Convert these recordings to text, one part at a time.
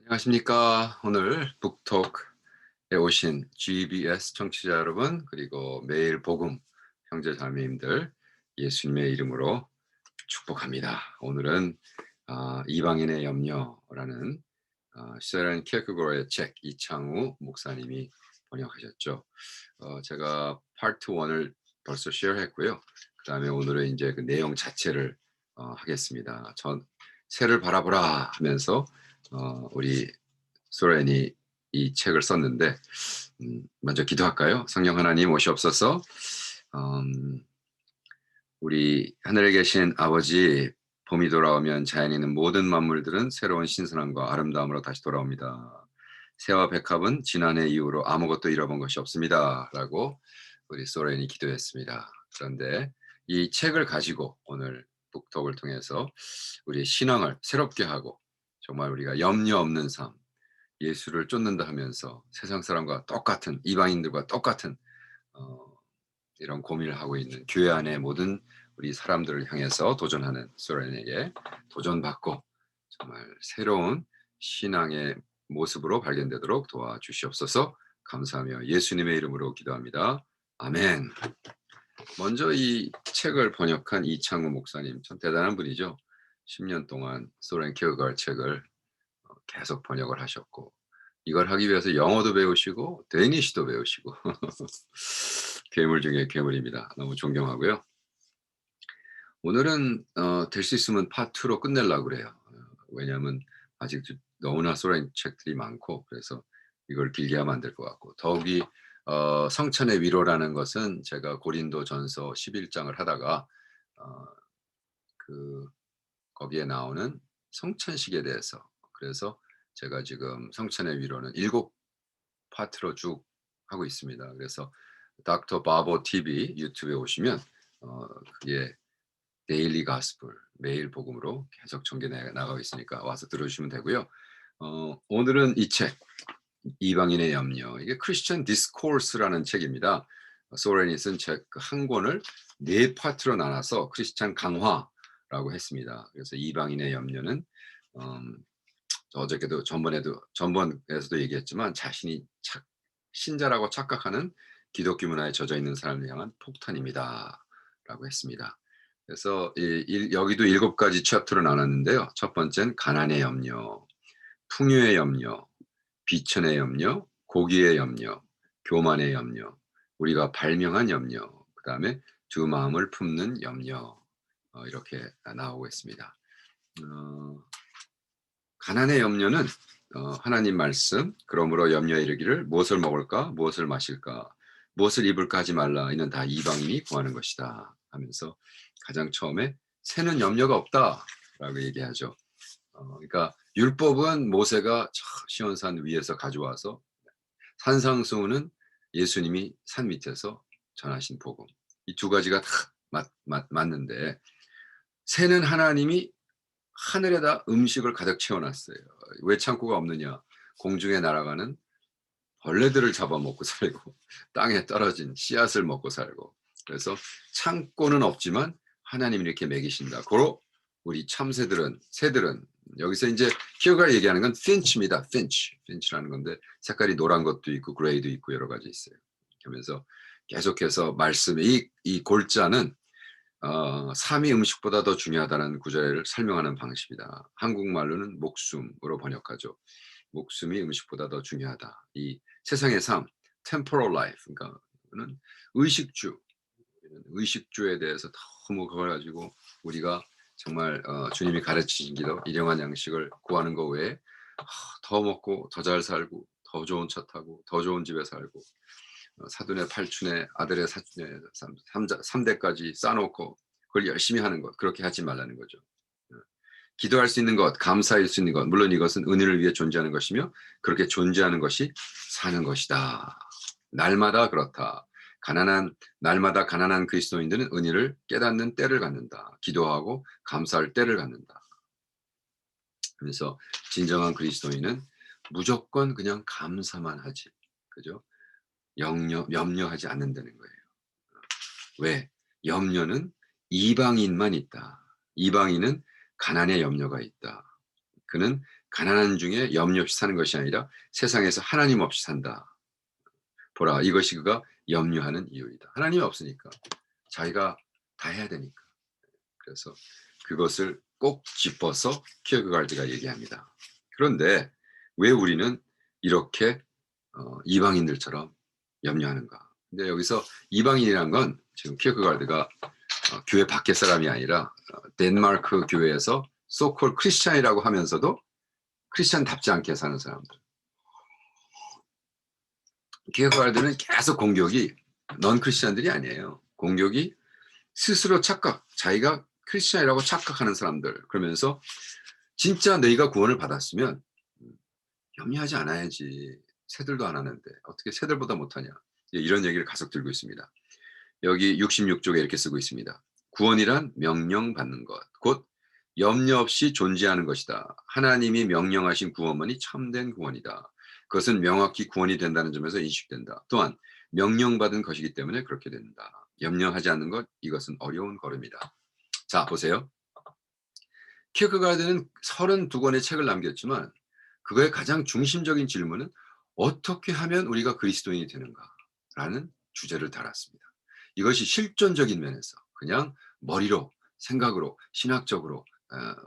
안녕하십니까. 오늘 북톡에 오신 GBS 청취자 여러분, 그리고 매일 복음 형제 자매님들 예수님의 이름으로 축복합니다. 오늘은 이방인의 염려라는 시제렌 키에크고르의 책 이창우 목사님이 번역하셨죠. 제가 파트 1을 벌써 시어했고요. 그다음에 오늘은 이제 그 내용 자체를 하겠습니다. 전 새를 바라보라 하면서 우리 소렌이 이 책을 썼는데, 먼저 기도할까요? 성령 하나님 오시옵소서. 음, 우리 하늘에 계신 아버지, 봄이 돌아오면 자연에 있는 모든 만물들은 새로운 신선함과 아름다움으로 다시 돌아옵니다. 새와 백합은 지난해 이후로 아무것도 잃어본 것이 없습니다. 라고 우리 소렌이 기도했습니다. 그런데 이 책을 가지고 오늘 북톡을 통해서 우리의 신앙을 새롭게 하고, 정말 우리가 염려 없는 삶, 예수를 쫓는다 하면서 세상 사람과 똑같은, 이방인들과 똑같은 이런 고민을 하고 있는 교회 안의 모든 우리 사람들을 향해서 도전하는 소련에게 도전받고 정말 새로운 신앙의 모습으로 발견되도록 도와주시옵소서. 감사하며 예수님의 이름으로 기도합니다. 아멘. 먼저 이 책을 번역한 이창우 목사님, 참 대단한 분이죠. 10년 동안 소렌 키어가르 책을 계속 번역을 하셨고, 이걸 하기 위해서 영어도 배우시고 데니시도 배우시고 괴물 중에 괴물입니다. 너무 존경하고요. 오늘은 될 수 있으면 파트 2로 끝내려고 그래요. 왜냐하면 아직 너무나 소련 책들이 많고, 그래서 이걸 길게 하면 안 될 것 같고, 더욱이 성찬의 위로라는 것은 제가 고린도전서 11장을 하다가 그 거기에 나오는 성찬식에 대해서, 그래서 제가 지금 성찬의 위로는 7파트로 쭉 하고 있습니다. 그래서 닥터 바보 TV 유튜브에 오시면 그게 데일리 가스펠, 매일 복음으로 계속 전개 나가고 있으니까 와서 들어주시면 되고요. 오늘은 이 책, 이방인의 염려, 이게 크리스천 디스코스라는 책입니다. 소렌이 쓴 책 한 권을 4파트로 나눠서 크리스찬 강화라고 했습니다. 그래서 이방인의 염려는 어저께도 전번에서도 얘기했지만, 자신이 신자라고 착각하는 기독교 문화에 젖어 있는 사람을 향한 폭탄입니다라고 했습니다. 그래서 여기도 7가지 챕터로 나눴는데요. 첫 번째는 가난의 염려, 풍요의 염려, 비천의 염려, 고기의 염려, 교만의 염려, 우리가 발명한 염려, 그다음에 두 마음을 품는 염려, 이렇게 나오고 있습니다. 가난의 염려는 하나님 말씀, 그러므로 염려에 이르기를 무엇을 먹을까, 무엇을 마실까, 무엇을 입을까 하지 말라. 이는 다 이방인이 구하는 것이다 하면서 가장 처음에 새는 염려가 없다라고 얘기하죠. 그러니까 율법은 모세가 저 시온산 위에서 가져와서, 산상수훈은 예수님이 산 밑에서 전하신 복음. 이 두 가지가 다 맞는데, 새는 하나님이 하늘에다 음식을 가득 채워놨어요. 왜 창고가 없느냐? 공중에 날아가는 벌레들을 잡아먹고 살고 땅에 떨어진 씨앗을 먹고 살고, 그래서 창고는 없지만 하나님이 이렇게 먹이신다. 고로 우리 새들은 여기서 이제 키어가 얘기하는 건 핀치입니다. 핀치라는 건데, 색깔이 노란 것도 있고 그레이도 있고 여러 가지 있어요. 그러면서 계속해서 말씀이, 이 골자는 삶이 음식보다 더 중요하다는 구절을 설명하는 방식이다. 한국말로는 목숨으로 번역하죠. 목숨이 음식보다 더 중요하다. 이 세상의 삶, temporal life, 그러니까는 의식주에 대해서 너무 그걸 가지고 우리가 정말 주님이 가르치신 기도, 일용할 양식을 구하는 것 외에 더 먹고 더 잘 살고 더 좋은 차 타고 더 좋은 집에 살고, 사돈의 팔촌의 아들의 사촌의 3대까지 쌓아놓고 그걸 열심히 하는 것, 그렇게 하지 말라는 거죠. 기도할 수 있는 것, 감사할 수 있는 것, 물론 이것은 은혜를 위해 존재하는 것이며, 그렇게 존재하는 것이 사는 것이다. 날마다 그렇다. 날마다 가난한 그리스도인들은 은혜를 깨닫는 때를 갖는다. 기도하고 감사할 때를 갖는다. 그래서 진정한 그리스도인은 무조건 그냥 감사만 하지, 그죠? 염려하지 않는다는 거예요. 왜? 염려는 이방인만 있다. 이방인은 가난의 염려가 있다. 그는 가난한 중에 염려 없이 사는 것이 아니라 세상에서 하나님 없이 산다. 보라, 이것이 그가 염려하는 이유이다. 하나님이 없으니까 자기가 다 해야 되니까. 그래서 그것을 꼭 짚어서 키어가르드가 얘기합니다. 그런데 왜 우리는 이렇게 이방인들처럼 염려하는가? 근데 여기서 이방인이란 건 지금 키어가르드가 교회 밖의 사람이 아니라 덴마크 교회에서 소콜 크리스찬이라고 하면서도 크리스찬답지 않게 사는 사람들. 키어가르드는 계속 공격이 넌 크리스찬들이 아니에요. 공격이 스스로 자기가 크리스찬이라고 착각하는 사람들. 그러면서 진짜 너희가 구원을 받았으면 염려하지 않아야지. 새들도 안 하는데 어떻게 새들보다 못하냐. 이런 얘기를 계속 들고 있습니다. 여기 66쪽에 이렇게 쓰고 있습니다. 구원이란 명령받는 것, 곧 염려 없이 존재하는 것이다. 하나님이 명령하신 구원만이 참된 구원이다. 그것은 명확히 구원이 된다는 점에서 인식된다. 또한 명령받은 것이기 때문에 그렇게 된다. 염려하지 않는 것, 이것은 어려운 걸음이다. 자, 보세요. 키어케가르드는 32권의 책을 남겼지만 그거의 가장 중심적인 질문은 어떻게 하면 우리가 그리스도인이 되는가? 라는 주제를 달았습니다. 이것이 실존적인 면에서 그냥 머리로, 생각으로, 신학적으로,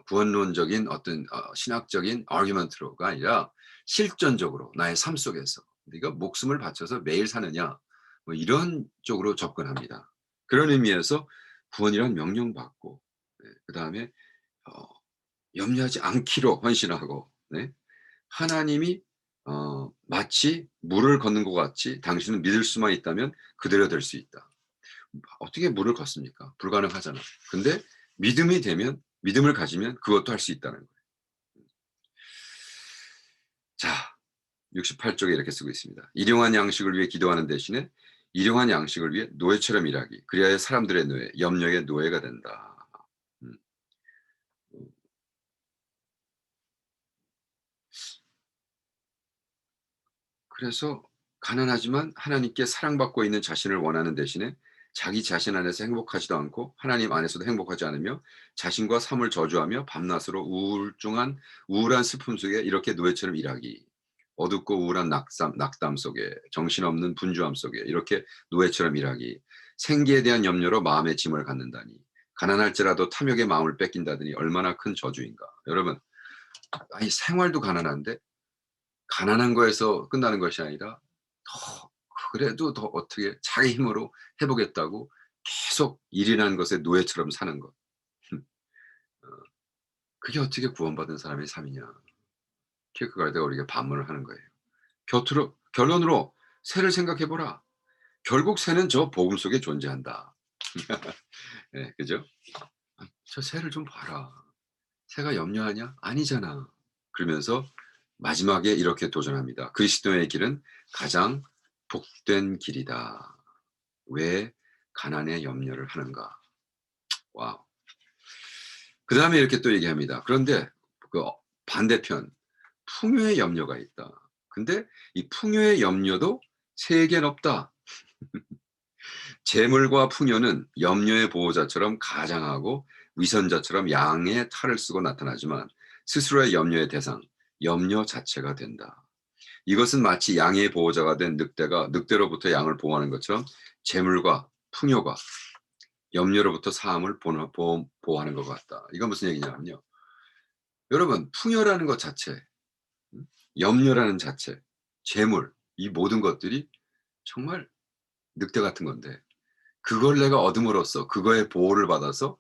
구원론적인 어떤 신학적인 아규먼트로가 아니라 실전적으로 나의 삶 속에서 네가 목숨을 바쳐서 매일 사느냐, 뭐 이런 쪽으로 접근합니다. 그런 의미에서 구원이란 명령받고, 그 다음에 염려하지 않기로 헌신하고, 네? 하나님이 마치 물을 걷는 것 같이 당신은 믿을 수만 있다면 그대로 될 수 있다. 어떻게 물을 걷습니까? 불가능하잖아. 근데 믿음을 가지면 그것도 할 수 있다는 거예요. 자, 68쪽에 이렇게 쓰고 있습니다. 일용한 양식을 위해 기도하는 대신에 일용한 양식을 위해 노예처럼 일하기. 그리하여 사람들의 노예, 염려의 노예가 된다. 음. 그래서 가난하지만 하나님께 사랑받고 있는 자신을 원하는 대신에 자기 자신 안에서 행복하지도 않고 하나님 안에서도 행복하지 않으며 자신과 삶을 저주하며 밤낮으로 우울한 슬픔 속에 이렇게 노예처럼 일하기. 어둡고 우울한 낙담 속에 정신없는 분주함 속에 이렇게 노예처럼 일하기. 생계에 대한 염려로 마음의 짐을 갖는다니. 가난할지라도 탐욕의 마음을 뺏긴다더니 얼마나 큰 저주인가. 여러분, 아니 생활도 가난한데 가난한 거에서 끝나는 것이 아니라 더 그래도 더 어떻게 자기 힘으로 해 보겠다고 계속 일이라는 것에 노예처럼 사는 것. 어 그게 어떻게 구원받은 사람의 삶이냐. 키르케가르드가 우리에게 반문을 하는 거예요. 곁으로 결론으로 새를 생각해 보라. 결국 새는 저 복음 속에 존재한다. 예, 그죠? 저 새를 좀 봐라. 새가 염려하냐? 아니잖아. 그러면서 마지막에 이렇게 도전합니다. 그리스도의 길은 가장 복된 길이다. 왜 가난에 염려를 하는가? 와우. 그 다음에 이렇게 또 얘기합니다. 그런데 그 반대편, 풍요의 염려가 있다. 근데 이 풍요의 염려도 세계는 없다. 재물과 풍요는 염려의 보호자처럼 가장하고 위선자처럼 양의 탈을 쓰고 나타나지만 스스로의 염려의 대상, 염려 자체가 된다. 이것은 마치 양의 보호자가 된 늑대가 늑대로부터 양을 보호하는 것처럼 재물과 풍요가 염려로부터 사함을 보호하는 것 같다. 이건 무슨 얘기냐면요. 여러분, 풍요라는 것 자체, 염려라는 자체, 재물, 이 모든 것들이 정말 늑대 같은 건데 그걸 내가 얻음으로써 그거의 보호를 받아서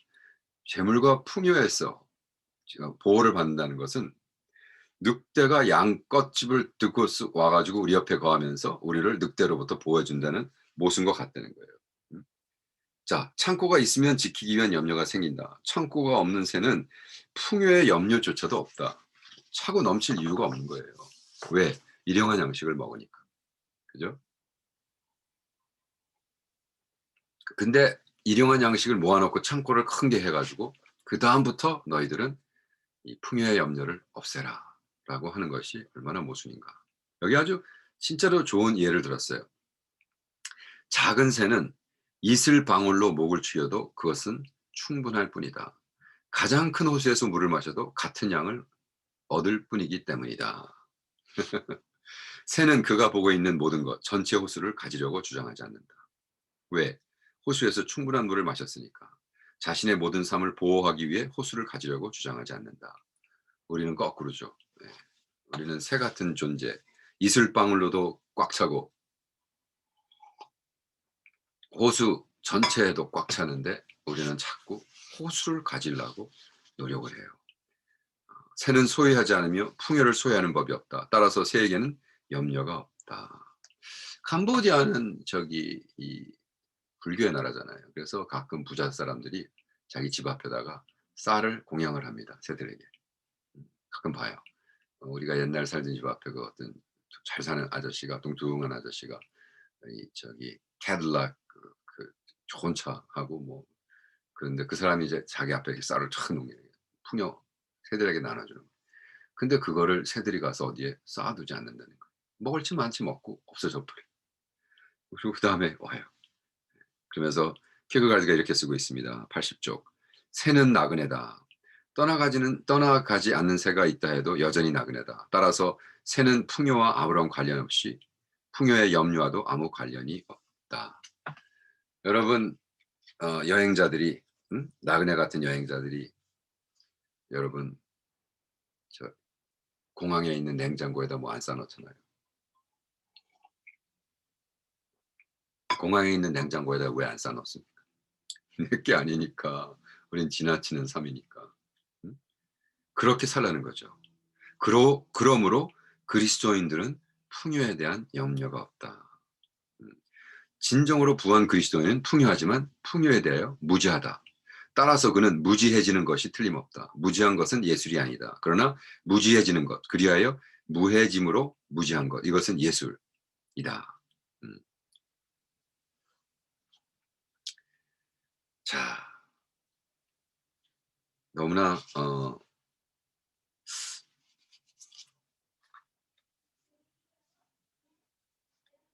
재물과 풍요에서 지금 보호를 받는다는 것은 늑대가 양 껍집을 듣고 와가지고 우리 옆에 거하면서 우리를 늑대로부터 보호해준다는 모순과 같다는 거예요. 자, 창고가 있으면 지키기 위한 염려가 생긴다. 창고가 없는 새는 풍요의 염려조차도 없다. 차고 넘칠 이유가 없는 거예요. 왜? 일용한 양식을 먹으니까. 그죠? 근데 일용한 양식을 모아놓고 창고를 큰 게 해가지고 그 다음부터 너희들은 이 풍요의 염려를 없애라 라고 하는 것이 얼마나 모순인가. 여기 아주 진짜로 좋은 예를 들었어요. 작은 새는 이슬 방울로 목을 죽여도 그것은 충분할 뿐이다. 가장 큰 호수에서 물을 마셔도 같은 양을 얻을 뿐이기 때문이다. 새는 그가 보고 있는 모든 것, 전체 호수를 가지려고 주장하지 않는다. 왜? 호수에서 충분한 물을 마셨으니까. 자신의 모든 삶을 보호하기 위해 호수를 가지려고 주장하지 않는다. 우리는 거꾸로죠. 네. 우리는 새 같은 존재, 이슬방울로도 꽉 차고 호수 전체에도 꽉 차는데 우리는 자꾸 호수를 가지려고 노력을 해요. 새는 소유하지 않으며 풍요를 소유하는 법이 없다. 따라서 새에게는 염려가 없다. 캄보디아는 저기 이 불교의 나라잖아요. 그래서 가끔 부자 사람들이 자기 집 앞에다가 쌀을 공양을 합니다, 새들에게. 가끔 봐요. 우리가 옛날 살던 집 앞에 그 어떤 잘 사는 아저씨가, 뚱뚱한 아저씨가 이 저기 캐딜락 그 좋은 차하고 뭐, 그런데 그 사람이 이제 자기 앞에 이렇게 쌀을 쫙 놓은 게 풍요 새들에게 나눠주는 거예요. 근데 그거를 새들이 가서 어디에 쌓아두지 않는다는 거예요. 먹을 치 많지 먹고 없어져 버려. 그리고 그다음에 와요. 그러면서 킬케가드가 이렇게 쓰고 있습니다. 80쪽. 새는 나그네다. 떠나가지 않는 새가 있다 해도 여전히 나그네다. 따라서 새는 풍요와 아무런 관련 없이 풍요의 염려와도 아무 관련이 없다. 여러분, 여행자들이, 나그네 같은 여행자들이, 여러분 저 공항에 있는 냉장고에다 뭐 안 쌓아놓잖아요. 공항에 있는 냉장고에다 왜 안 쌓아놓습니까? 내 게 아니니까. 우린 지나치는 삶이니까. 음? 그렇게 살라는 거죠. 그러므로 그리스도인들은 풍요에 대한 염려가 없다. 음. 진정으로 부한 그리스도인은 풍요하지만 풍요에 대하여 무지하다. 따라서 그는 무지해지는 것이 틀림없다. 무지한 것은 예술이 아니다. 그러나 무지해지는 것, 그리하여 무해짐으로 무지한 것, 이것은 예술이다. 음. 자, 너무나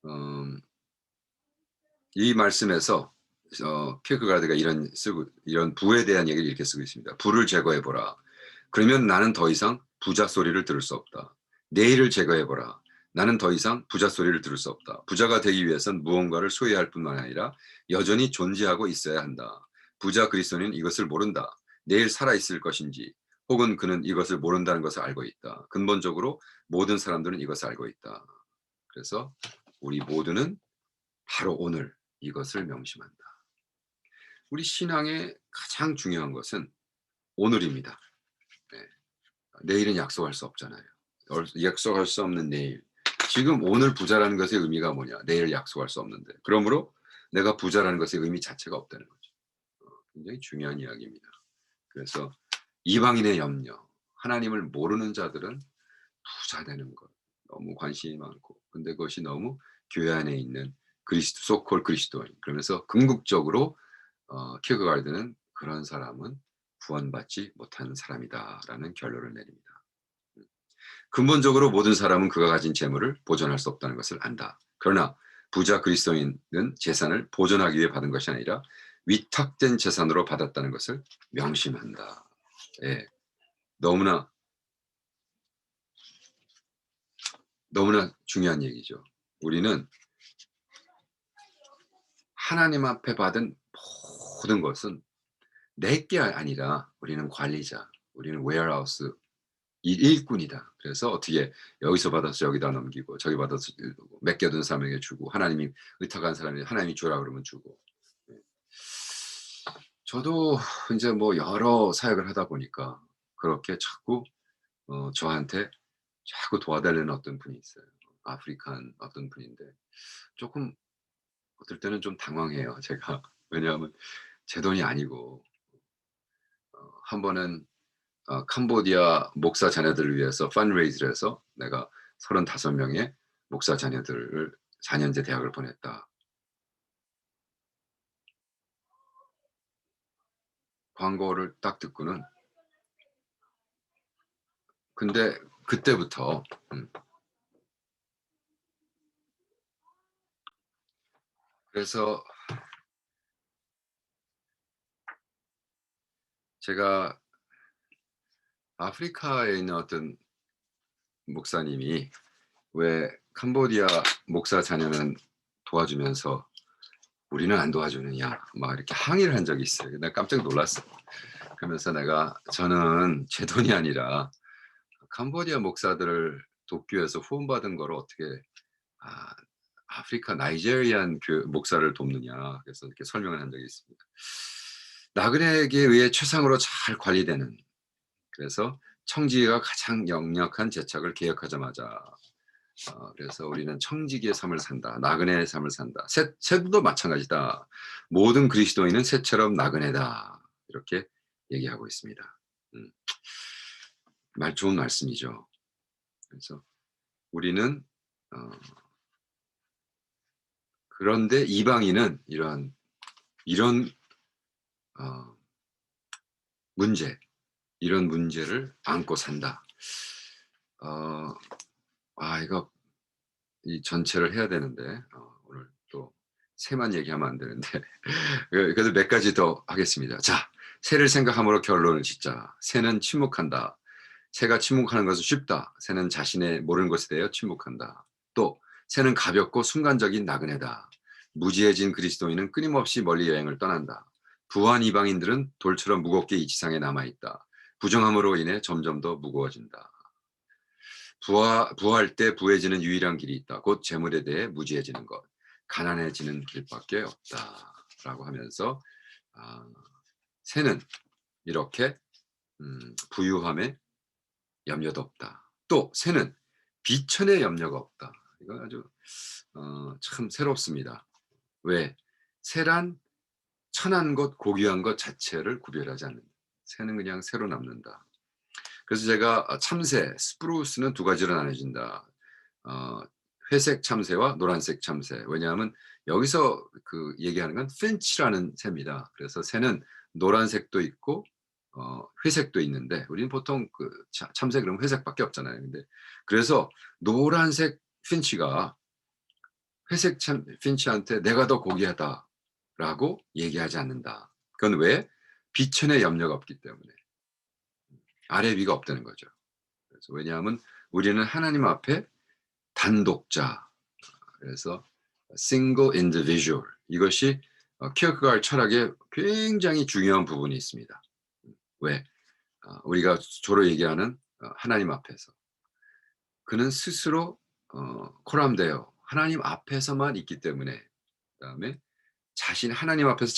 음, 이 말씀에서 킬크가드가 이런 부에 대한 얘기를 이렇게 쓰고 있습니다. 부를 제거해 보라. 그러면 나는 더 이상 부자 소리를 들을 수 없다. 내일을 제거해 보라. 나는 더 이상 부자 소리를 들을 수 없다. 부자가 되기 위해선 무언가를 소유할 뿐만 아니라 여전히 존재하고 있어야 한다. 부자 그리스도는 이것을 모른다. 내일 살아 있을 것인지 혹은 그는 이것을 모른다는 것을 알고 있다. 근본적으로 모든 사람들은 이것을 알고 있다. 그래서 우리 모두는 바로 오늘 이것을 명심한다. 우리 신앙의 가장 중요한 것은 오늘입니다. 네. 내일은 약속할 수 없잖아요. 약속할 수 없는 내일. 지금 오늘 부자라는 것의 의미가 뭐냐? 내일 약속할 수 없는데. 그러므로 내가 부자라는 것의 의미 자체가 없다는 거죠. 굉장히 중요한 이야기입니다. 그래서 이방인의 염려, 하나님을 모르는 자들은 부자 되는 것 너무 관심이 많고, 근데 그것이 너무 교회 안에 있는 소콜 그리스도인, 그러면서 궁극적으로 킬거가드는 그런 사람은 구원받지 못한 사람이다라는 결론을 내립니다. 근본적으로 모든 사람은 그가 가진 재물을 보존할 수 없다는 것을 안다. 그러나 부자 그리스도인은 재산을 보존하기 위해 받은 것이 아니라 위탁된 재산으로 받았다는 것을 명심한다. 예, 너무나 너무나 중요한 얘기죠. 우리는 하나님 앞에 받은 모든 것은 내 게 아니라 우리는 관리자, 우리는 웨어하우스 일꾼이다. 그래서 어떻게 여기서 받아서 여기다 넘기고 저기 받아서 맡겨둔 사람에게 주고, 하나님이 의탁한 사람이 하나님이 주라 그러면 주고. 예. 저도 이제 뭐 여러 사역을 하다 보니까 그렇게 자꾸 저한테 자꾸 도와달라는 어떤 분이 있어요. 아프리칸 어떤 분인데 조금 어떨 때는 좀 당황해요, 제가. 왜냐하면 제 돈이 아니고. 한 번은 캄보디아 목사 자녀들을 위해서 펀드레이즈를 해서 내가 35명의 목사 자녀들을 4년제 대학을 보냈다. 광고를 딱 듣고는, 근데 그때부터 그래서 제가 아프리카에 있는 어떤 목사님이 왜 캄보디아 목사 자녀는 도와주면서 우리는 안 도와주느냐 막 이렇게 항의를 한 적이 있어요. 내가 깜짝 놀랐어. 그러면서 내가 저는 제 돈이 아니라 캄보디아 목사들을 돕기 위해서 후원받은 거를 어떻게 아, 아프리카 나이제리안 목사를 돕느냐 그래서 이렇게 설명을 한 적이 있습니다. 나그네에게 의해 최상으로 잘 관리되는 그래서 청지기가 가장 역력한 제착을 개혁하자마자 그래서 우리는 청지기의 삶을 산다. 나그네의 삶을 산다. 새도 마찬가지다. 모든 그리스도인은 새처럼 나그네다. 이렇게 얘기하고 있습니다. 말 좋은 말씀이죠. 그래서 우리는 그런데 이방인은 이런 문제, 이런 문제를 안고 산다. 이거 이 전체를 해야 되는데 오늘 또 새만 얘기하면 안 되는데 그래서 몇 가지 더 하겠습니다. 자, 새를 생각함으로 결론을 짓자. 새는 침묵한다. 새가 침묵하는 것은 쉽다. 새는 자신의 모르는 것에 대해 침묵한다. 또 새는 가볍고 순간적인 나그네다. 무지해진 그리스도인은 끊임없이 멀리 여행을 떠난다. 부한 이방인들은 돌처럼 무겁게 이 지상에 남아있다. 부정함으로 인해 점점 더 무거워진다. 부할 때 부해지는 유일한 길이 있다. 곧 재물에 대해 무지해지는 것, 가난해지는 길밖에 없다라고 하면서 새는 이렇게 부유함에 염려도 없다. 또 새는 비천에 염려가 없다. 이건 아주 참 새롭습니다. 왜? 새란 천한 것, 고귀한 것 자체를 구별하지 않는다. 새는 그냥 새로 남는다. 그래서 제가 참새, 스프루스는 두 가지로 나눠진다. 회색 참새와 노란색 참새. 왜냐하면 여기서 그 얘기하는 건 핀치라는 새입니다. 그래서 새는 노란색도 있고 회색도 있는데 우리는 보통 그 참새 그러면 회색밖에 없잖아요. 근데 그래서 노란색 핀치가 회색 핀치한테 내가 더 고귀하다라고 얘기하지 않는다. 그건 왜? 비천에 염려가 없기 때문에. 아래 위가 없다는 거죠. 그래서 왜냐하면 우리는 하나님 앞에 단독자, 그래서 single individual 이것이 키어크가르 철학에 굉장히 중요한 부분이 있습니다. 왜? 우리가 주로 얘기하는 하나님 앞에서 그는 스스로 코람데요. 하나님 앞에서만 있기 때문에 그다음에 하나님 앞에서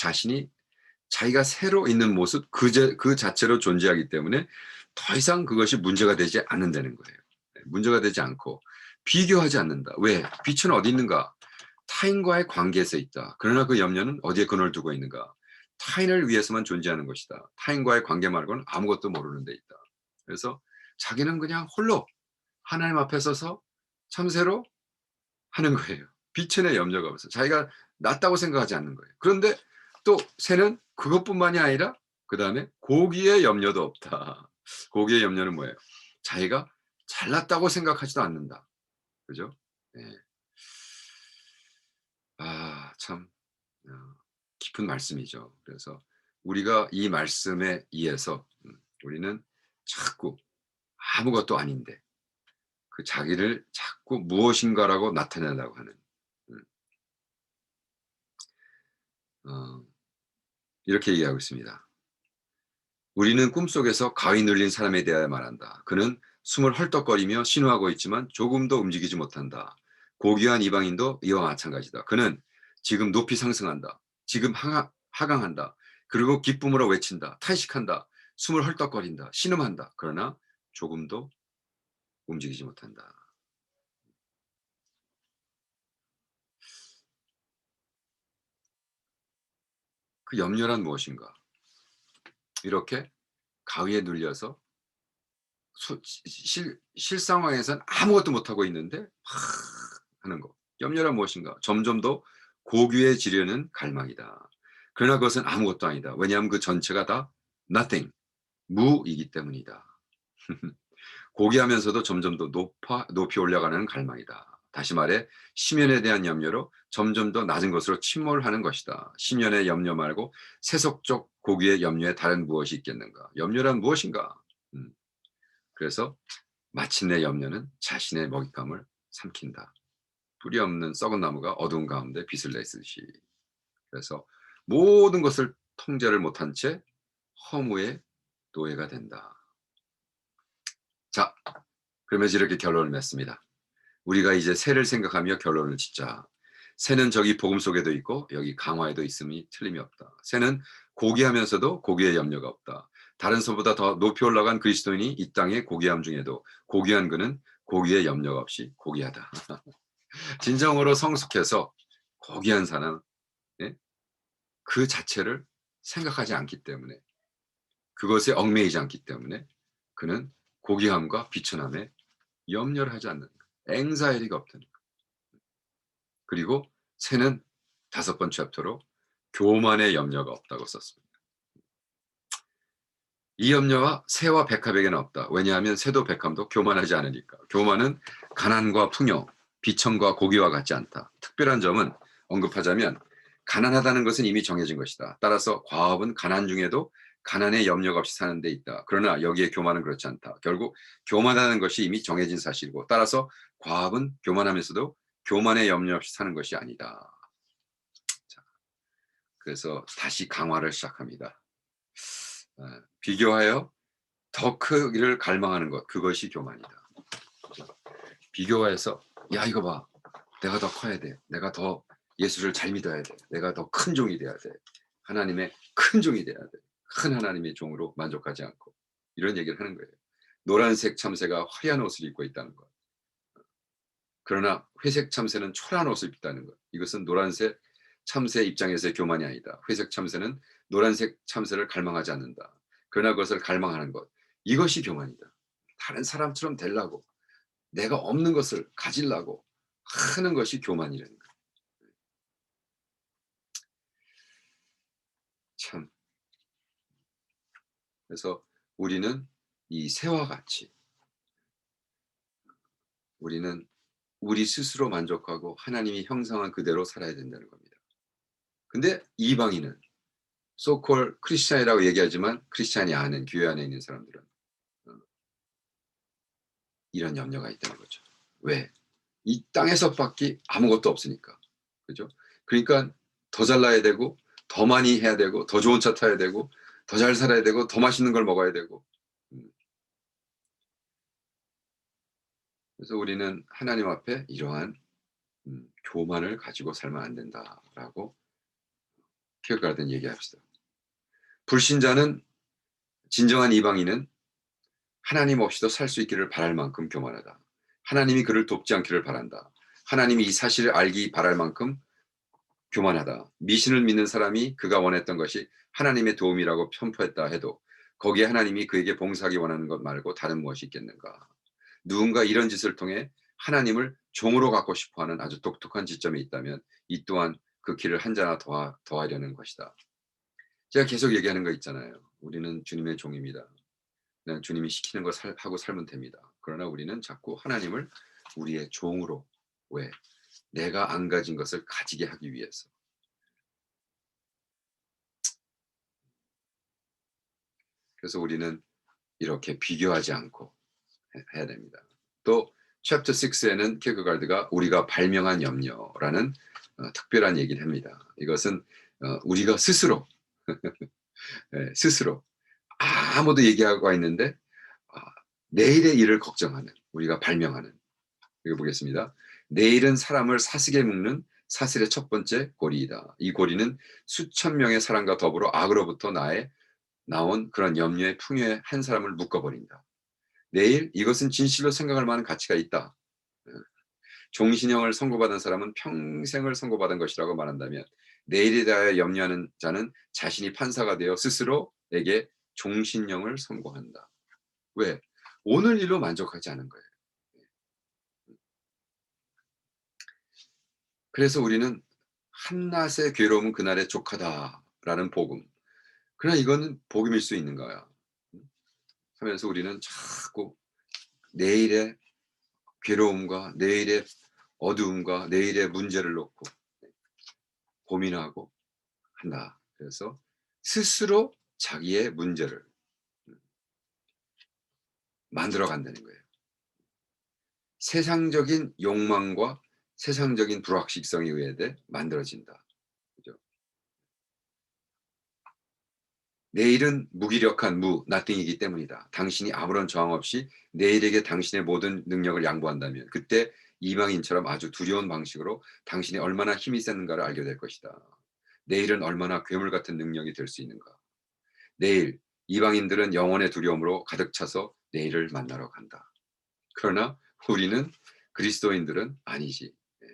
자기가 새로 있는 모습 그 자체로 존재하기 때문에 더 이상 그것이 문제가 되지 않는다는 거예요. 문제가 되지 않고 비교하지 않는다. 왜? 빛은 어디 있는가? 타인과의 관계에서 있다. 그러나 그 염려는 어디에 근원을 두고 있는가? 타인을 위해서만 존재하는 것이다. 타인과의 관계 말고는 아무것도 모르는 데 있다. 그래서 자기는 그냥 홀로 하나님 앞에 서서 참새로 하는 거예요. 빛의 염려가 없어. 자기가 낫다고 생각하지 않는 거예요. 그런데 또 새는 그것뿐만이 아니라 그 다음에 고기의 염려도 없다. 고기의 염려는 뭐예요? 자기가 잘났다고 생각하지도 않는다. 그죠? 네. 참 깊은 말씀이죠. 그래서 우리가 이 말씀에 의해서 우리는 자꾸 아무것도 아닌데 그 자기를 자꾸 무엇인가라고 나타내려고 하는 이렇게 얘기하고 있습니다. 우리는 꿈속에서 가위 눌린 사람에 대하여 말한다. 그는 숨을 헐떡거리며 신호하고 있지만 조금도 움직이지 못한다. 고귀한 이방인도 이와 마찬가지다. 그는 지금 높이 상승한다. 지금 하강한다. 그리고 기쁨으로 외친다. 탄식한다. 숨을 헐떡거린다. 신음한다. 그러나 조금도 움직이지 못한다. 그 염려란 무엇인가? 이렇게 가위에 눌려서 실상황에서는 아무것도 못하고 있는데 하는 거. 염려란 무엇인가? 점점 더 고귀해지려는 갈망이다. 그러나 그것은 아무것도 아니다. 왜냐하면 그 전체가 다 nothing, 무이기 때문이다. 고귀하면서도 점점 더 높이 올라가는 갈망이다. 다시 말해 심연에 대한 염려로 점점 더 낮은 것으로 침몰하는 것이다. 심연의 염려 말고 세속적 고귀의 염려에 다른 무엇이 있겠는가? 염려란 무엇인가? 그래서 마침내 염려는 자신의 먹잇감을 삼킨다. 뿌리 없는 썩은 나무가 어두운 가운데 빛을 내듯이. 그래서 모든 것을 통제를 못한 채 허무의 노예가 된다. 자, 그러면서 이렇게 결론을 맺습니다. 우리가 이제 새를 생각하며 결론을 짓자. 새는 저기 복음 속에도 있고 여기 강화에도 있음이 틀림이 없다. 새는 고귀하면서도 고귀의 염려가 없다. 다른 새보다 더 높이 올라간 그리스도인이 이 땅의 고귀함 중에도 고귀한 그는 고귀의 염려가 없이 고귀하다. 진정으로 성숙해서 고귀한 사람, 예? 그 자체를 생각하지 않기 때문에, 그것에 얽매이지 않기 때문에 그는 고귀함과 비천함에 염려를 하지 않는 거예요. 앵사이리가 없다는 거예요. 그리고 새는 5번 챕터로 교만의 염려가 없다고 썼습니다. 이 염려와 새와 백합에게는 없다. 왜냐하면 새도 백합도 교만하지 않으니까. 교만은 가난과 풍요, 비천과 고기와 같지 않다. 특별한 점은 언급하자면 가난하다는 것은 이미 정해진 것이다. 따라서 과업은 가난 중에도 가난의 염려가 없이 사는 데 있다. 그러나 여기에 교만은 그렇지 않다. 결국 교만하다는 것이 이미 정해진 사실이고, 따라서 과업은 교만하면서도 교만의 염려 없이 사는 것이 아니다. 자, 그래서 다시 강화를 시작합니다. 비교하여 더 크기를 갈망하는 것, 그것이 교만이다. 비교해서 야 이거 봐, 내가 더 커야 돼, 내가 더 예수를 잘 믿어야 돼, 내가 더 큰 종이 돼야 돼, 하나님의 큰 종이 돼야 돼, 큰 하나님의 종으로 만족하지 않고 이런 얘기를 하는 거예요. 노란색 참새가 화려한 옷을 입고 있다는 것, 그러나 회색 참새는 초라한 옷을 입다는 것, 이것은 노란색 참새 입장에서의 교만이 아니다. 회색 참새는 노란색 참새를 갈망하지 않는다. 그러나 그것을 갈망하는 것, 이것이 교만이다. 다른 사람처럼 되려고, 내가 없는 것을 가지려고 하는 것이 교만이라는 거예요. 참. 그래서 우리는 이 새와 같이 우리는 우리 스스로 만족하고 하나님이 형상한 그대로 살아야 된다는 겁니다. 근데 이방인은 소콜 크리스찬이라고 얘기하지만 크리스찬이 아닌 교회 안에 있는 사람들은 어, 이런 염려가 있다는 거죠. 왜? 이 땅에서밖에 아무것도 없으니까. 그죠? 그러니까 더 잘나야 되고, 더 많이 해야 되고, 더 좋은 차 타야 되고, 더 잘 살아야 되고, 더 맛있는 걸 먹어야 되고. 음, 그래서 우리는 하나님 앞에 이러한 교만을 가지고 살면 안 된다라고 킬가르트는 얘기합시다. 불신자는, 진정한 이방인은 하나님 없이도 살 수 있기를 바랄 만큼 교만하다. 하나님이 그를 돕지 않기를 바란다. 하나님이 이 사실을 알기 바랄 만큼 교만하다. 미신을 믿는 사람이 그가 원했던 것이 하나님의 도움이라고 편포했다 해도 거기에 하나님이 그에게 봉사하기 원하는 것 말고 다른 무엇이 있겠는가. 누군가 이런 짓을 통해 하나님을 종으로 갖고 싶어하는 아주 독특한 지점이 있다면 이 또한 그 길을 한자나 더하려는 것이다. 제가 계속 얘기하는 거 있잖아요. 우리는 주님의 종입니다. 그냥 주님이 시키는 거 하고 살면 됩니다. 그러나 우리는 자꾸 하나님을 우리의 종으로, 왜? 내가 안 가진 것을 가지게 하기 위해서. 그래서 우리는 이렇게 비교하지 않고 해야 됩니다. 또 챕터 6에는 킬크가르드가 우리가 발명한 염려라는 특별한 얘기를 합니다. 이것은 우리가 스스로 스스로 아무도 얘기하고 있는데 아, 내일의 일을 걱정하는, 우리가 발명하는, 이거 보겠습니다. 내일은 사람을 사슬에 묶는 사슬의 첫 번째 고리이다. 이 고리는 수천 명의 사람과 더불어 악으로부터 나온 그런 염려의 풍요에 한 사람을 묶어버린다. 내일 이것은 진실로 생각할 만한 가치가 있다. 종신형을 선고받은 사람은 평생을 선고받은 것이라고 말한다면 내일에 대하여 염려하는 자는 자신이 판사가 되어 스스로에게 종신형을 선고한다. 왜? 오늘 일로 만족하지 않은 거예요. 그래서 우리는 한낮의 괴로움은 그날의 족하다라는 복음. 그러나 이거는 복음일 수 있는 거야. 하면서 우리는 자꾸 내일의 괴로움과 내일의 어두움과 내일의 문제를 놓고 고민하고 한다. 그래서 스스로 자기의 문제를 만들어 간다는 거예요. 세상적인 욕망과 세상적인 불확실성에 의해 만들어진다. 그죠? 내일은 무기력한 nothing이기 때문이다. 당신이 아무런 저항 없이 내일에게 당신의 모든 능력을 양보한다면 그때 이방인처럼 아주 두려운 방식으로 당신이 얼마나 힘이 세는가를 알게 될 것이다. 내일은 얼마나 괴물 같은 능력이 될 수 있는가. 내일 이방인들은 영혼의 두려움으로 가득 차서 내일을 만나러 간다. 그러나 우리는 그리스도인들은 아니지. 예.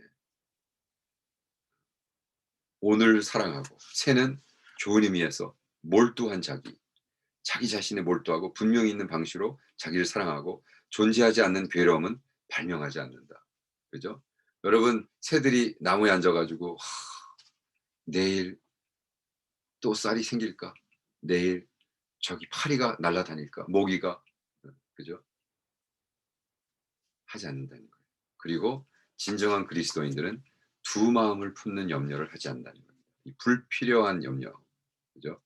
오늘 사랑하고 새는 좋은 의미에서 몰두한 자기 자신에 몰두하고 분명히 있는 방식으로 자기를 사랑하고 존재하지 않는 괴로움은 발명하지 않는다. 그죠? 여러분 새들이 나무에 앉아 가지고 내일 또 쌀이 생길까? 내일 저기 파리가 날아다닐까? 모기가 그죠? 하지 않는다는 거예요. 그리고 진정한 그리스도인들은 두 마음을 품는 염려를 하지 않는다는 겁니다. 이 불필요한 염려. 그죠?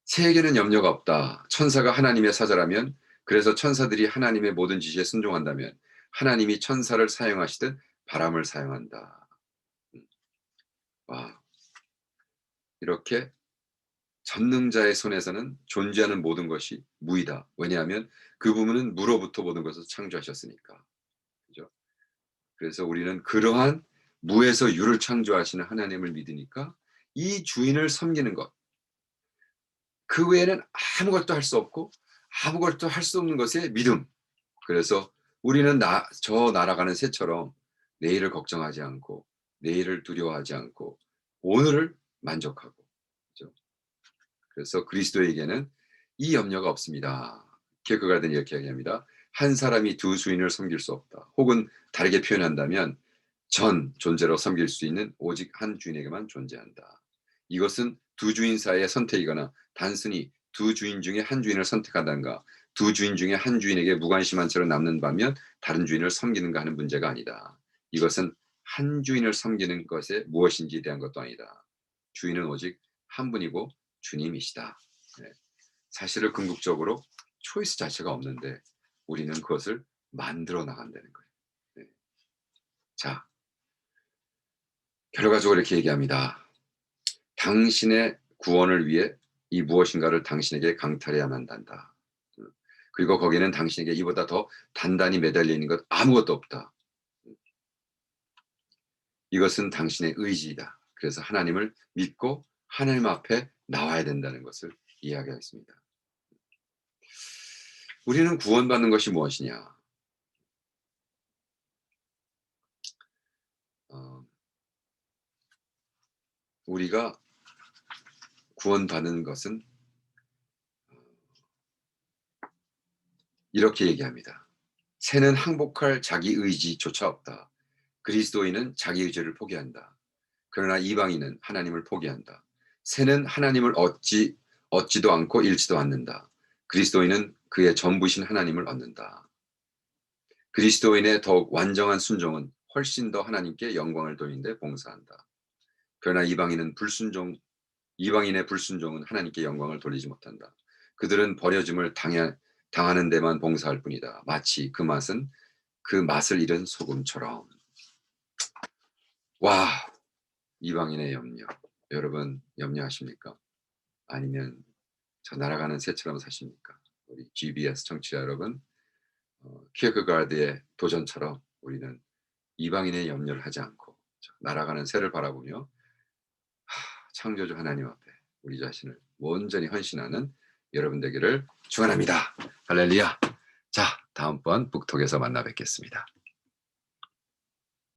새에게는 염려가 없다. 천사가 하나님의 사자라면 그래서 천사들이 하나님의 모든 지시에 순종한다면 하나님이 천사를 사용하시듯 바람을 사용한다. 와, 이렇게 전능자의 손에서는 존재하는 모든 것이 무이다. 왜냐하면 그 부분은 무로부터 모든 것을 창조하셨으니까. 그죠? 그래서 우리는 그러한 무에서 유를 창조하시는 하나님을 믿으니까 이 주인을 섬기는 것, 그 외에는 아무것도 할 수 없고 아무것도 할 수 없는 것의 믿음. 그래서 우리는 저 날아가는 새처럼 내일을 걱정하지 않고 내일을 두려워하지 않고 오늘을 만족하고. 그죠? 그래서 그리스도에게는 이 염려가 없습니다. 케크가든 이렇게 이야기합니다. 한 사람이 두 주인을 섬길 수 없다. 혹은 다르게 표현한다면 전 존재로 섬길 수 있는 오직 한 주인에게만 존재한다. 이것은 두 주인 사이의 선택이거나 단순히 두 주인 중에 한 주인을 선택한다든가 두 주인 중에 한 주인에게 무관심한 채로 남는 반면 다른 주인을 섬기는가 하는 문제가 아니다. 이것은 한 주인을 섬기는 것에 무엇인지에 대한 것도 아니다. 주인은 오직 한 분이고 주님이시다. 네. 사실은 궁극적으로 초이스 자체가 없는데 우리는 그것을 만들어 나간다는 거예요. 네. 자, 결과적으로 이렇게 얘기합니다. 당신의 구원을 위해 이 무엇인가를 당신에게 강탈해야만 한다. 그리고 거기는 당신에게 이보다 더 단단히 매달려 있는 것 아무것도 없다. 이것은 당신의 의지이다. 그래서 하나님을 믿고 하나님 앞에 나와야 된다는 것을 이야기하겠습니다. 우리는 구원받는 것이 무엇이냐? 어, 우리가 구원받는 것은 이렇게 얘기합니다. 새는 항복할 자기 의지조차 없다. 그리스도인은 자기 의지를 포기한다. 그러나 이방인은 하나님을 포기한다. 새는 하나님을 얻지도 않고 잃지도 않는다. 그리스도인은 그의 전부신 하나님을 얻는다. 그리스도인의 더욱 완전한 순종은 훨씬 더 하나님께 영광을 돌리는데 봉사한다. 그러나 이방인의 불순종은 하나님께 영광을 돌리지 못한다. 그들은 버려짐을 당하는 데만 봉사할 뿐이다. 마치 그 맛을 잃은 소금처럼. 와, 이방인의 염려. 여러분 염려하십니까? 아니면 저 날아가는 새처럼 사십니까? 우리 GBS 청취자 여러분, 키어크가드의 도전처럼 우리는 이방인의 염려를 하지 않고 날아가는 새를 바라보며 창조주 하나님 앞에 우리 자신을 온전히 헌신하는 여러분 되기를 축원합니다. 할렐루야. 자, 다음번 북톡에서 만나 뵙겠습니다.